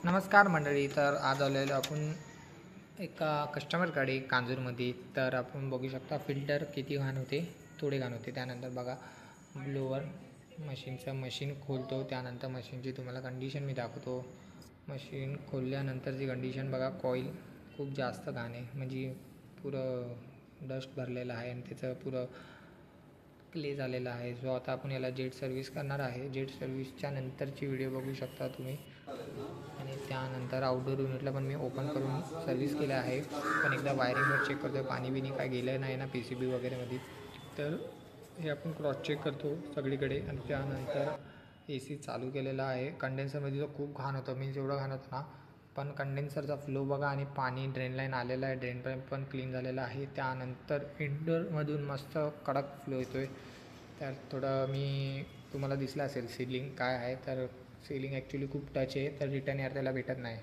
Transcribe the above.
नमस्कार मंडळी. तर आज आलेलो आपण एका कस्टमरकडे कांजूरमध्ये. तर आपण बघू शकता फिल्टर किती घाण होते, थोडे घाण होते. त्यानंतर बघा ब्लोअर मशीन खोलतो, त्यानंतर मशीनची तुम्हाला कंडिशन मी दाखवतो. मशीन खोलल्यानंतरची कंडिशन बघा. कॉईल खूप जास्त घाण आहे, म्हणजे पुरं डस्ट भरलेलं आहे आणि त्याचं पुरं क्ले झालेला आहे. जो आता आपण याला जेट सर्व्हिस करणार आहे. जेट सर्व्हिसच्या नंतरची व्हिडिओ बघू शकता तुम्ही. आणि त्यानंतर आउटडोर युनिटला पण मी ओपन करून सर्व्हिस केलं आहे. पण एकदा वायरिंगवर चेक करतो आहे, पाणी बिनी काय गेलं नाही ना पी सी बी वगैरेमध्ये. तर हे आपण क्रॉस चेक करतो सगळीकडे. आणि त्यानंतर ए सी चालू केलेला आहे. कंडेन्सरमध्ये जो खूप घाण होतं, मी जेवढं घाण होतं ना, पण कंडेन्सरचा फ्लो बघा. आणि पाणी ड्रेन लाईन आलेलं आहे, ड्रेन लाईन पण क्लीन झालेलं आहे. त्यानंतर इंडोरमधून मस्त कडक फ्लो येतो आहे. तर थोडं मी तुम्हाला दिसलं असेल सीलिंग काय आहे. तर सीलिंग ॲक्च्युली खूप टच आहे, तर रिटर्न एअर त्याला भेटत नाही.